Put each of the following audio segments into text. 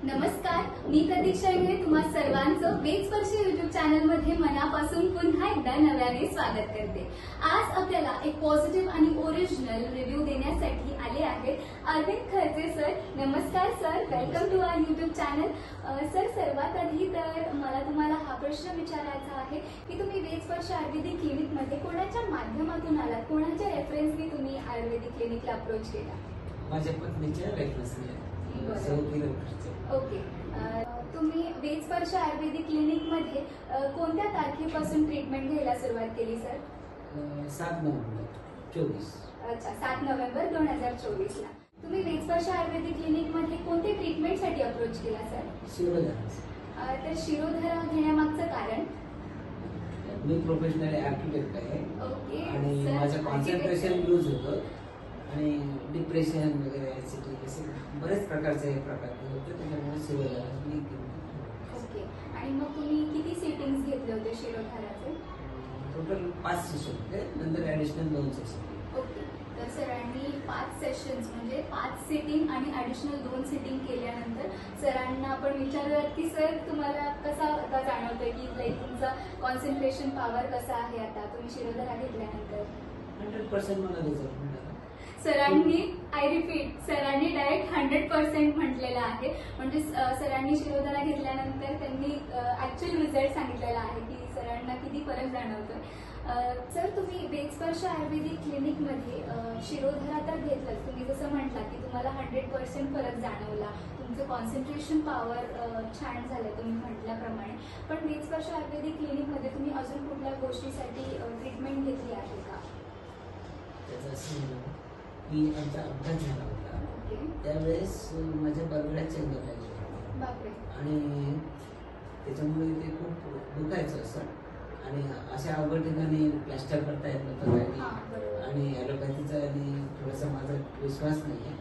नमस्कार, मी प्रतीक्षा इंगळे तुम्हा सर्वांचं वेदस्पर्श युट्यूब चॅनलमध्ये मनापासून पुन्हा एकदा नव्याने स्वागत करते। आज आपल्याला एक पॉझिटिव्ह आणि ओरिजिनल रिव्ह्यू देण्यासाठी आले आहेत अरविंद खर्चे सर। नमस्कार sir, welcome to our YouTube channel. Sir, सर्वात आधी तर मला तुम्हाला हा प्रश्न विचारायचा आहे की तुम्ही वेदस्पर्श आयुर्वेदिक क्लिनिकमध्ये कोणाच्या माध्यमातून आलात, कोणाच्या रेफरन्सने तुम्ही आयुर्वेदिक क्लिनिकला अप्रोच केला? माझ्या पत्नीच्या रेफरन्सने। ओके, तुम्ही वेदस्पर्श आयुर्वेदिक क्लिनिकमध्ये कोणत्या तारखेपासून ट्रीटमेंट घ्यायला सुरुवात केली सर? 7 नोव्हेंबर 24। अच्छा, 7 नोव्हेंबर 2024 ला तुम्ही वेदस्पर्श आयुर्वेदिक क्लिनिकमध्ये कोणत्या ट्रीटमेंटसाठी अप्रोच केला सर? शिरोधरा। तर शिरोधरा घेण्यामागचं कारण? मी प्रोफेशनल आर्किटेक्ट आहे। ओके, आणि माझं कॉन्सन्ट्रेशन लूज होतं आणि डिप्रेशन वगैरे एसिडिटी असे बरेच प्रकारचे प्रकार होते, त्याच्यामुळे शिरोधरा मी केली। ओके, आणि मग तुम्ही किती सेटिंग्स घेतले होते शिरोधराचे? टोटल 5 सेशन होते, नंतर ॲडिशनल 2 सेशन। ओके, तर सरांनी 5 सेशन्स म्हणजे 5 सेटिंग आणि ॲडिशनल 2 सेटिंग केल्यानंतर सरांना आपण विचारूयात की सर तुम्हाला कसा आता जाणवतोय की लाईक तुमचा कॉन्सन्ट्रेशन पॉवर कसा आहे आता तुम्ही शिरोधरा घेतल्यानंतर? 100% मला रिझल्ट मिळाला। सरांनी, आय रिपीट, सरांनी डायरेक्ट 100% म्हटलेलं आहे। म्हणजे सरांनी शिरोधरा घेतल्यानंतर त्यांनी ऍक्च्युअल रिझल्ट सांगितलेला आहे की सरांना किती फरक जाणवतोय। सर, तुम्ही वेदस्पर्श आयुर्वेदिक क्लिनिकमध्ये शिरोधरा तर घेतलाच, तुम्ही जसं म्हटला की तुम्हाला 100% फरक जाणवला, तुमचं कॉन्सन्ट्रेशन पॉवर छान झालं तुम्ही म्हटल्याप्रमाणे। पण वेदस्पर्श आयुर्वेदिक क्लिनिकमध्ये तुम्ही अजून कुठल्या गोष्टीसाठी ट्रीटमेंट घेतली आहे का? त्याचं असं की आमचा अपघात झाला होता, ओके, त्यावेळेस माझ्या बरगड्यात चेंबर लागली बापरे, आणि त्याच्यामुळे ते खूप दुखायचं असं। आणि अशा अवघड ठिकाणी प्लॅस्टर करता येत नव्हतं काही, आणि ॲलोपॅथीचा आणि थोडासा माझा विश्वास नाही आहे।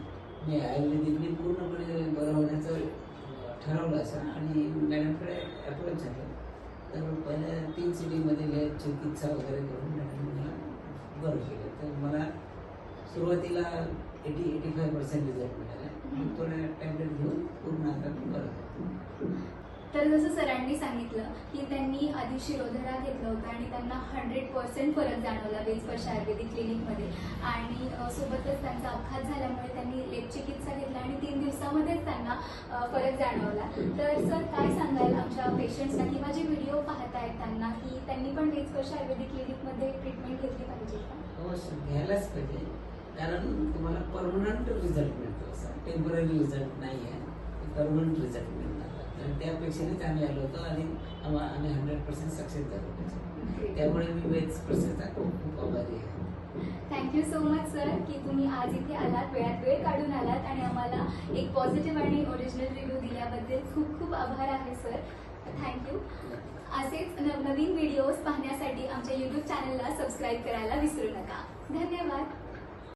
मी आयुर्वेदिकने पूर्णपणे बरं होण्याचं ठरवलं असं, आणि मॅडमकडे अप्रोच झालं। तर पहिल्या 3 सिटीमध्ये चिकित्सा वगैरे करून मॅडम मला बरं केलं। तर मला सुरुवातीला 80-85% रिझल्ट मिळाला, मग थोड्या टॅबलेट घेऊन पूर्ण आता बरं। तर जसं सरांनी सांगितलं की त्यांनी आधी शिरोधरा घेतलं होतं आणि त्यांना 100% फरक जाणवला वेदस्पर्श आयुर्वेदिक क्लिनिकमध्ये, आणि सोबतच त्यांचा अपघात झाल्यामुळे त्यांनी लेप चिकित्सा घेतला आणि 3 दिवसामध्येच त्यांना फरक जाणवला। तर सर, काय सांगाल आमच्या पेशंट्सना किंवा जे व्हिडिओ पाहतायत त्यांना की त्यांनी पण वेदस्पर्श आयुर्वेदिक क्लिनिकमध्ये ट्रीटमेंट घेतली पाहिजे का? अवश्य घ्यायलाच पाहिजे, कारण तुम्हाला परमनंट रिझल्ट मिळतो, असा टेम्पररी रिझल्ट नाही आहे, परमनंट रिझल्ट मिळणार। तर त्यापेक्षाने चांगले आलो होतो आणि आम्ही 100% सक्सेस झालो। त्यामुळे मी वेदस्पर्शचा खूप आभारी आहे। थँक्यू सो मच सर की तुम्ही आज इथे आलात, वेळात वेळ काढून आलात आणि आम्हाला एक पॉझिटिव्ह आणि ओरिजिनल रिव्ह्यू दिल्याबद्दल खूप खूप आभार आहे सर, थँक्यू। असेच नवनवीन व्हिडिओज पाहण्यासाठी आमच्या यूट्यूब चॅनलला सबस्क्राईब करायला विसरू नका। धन्यवाद।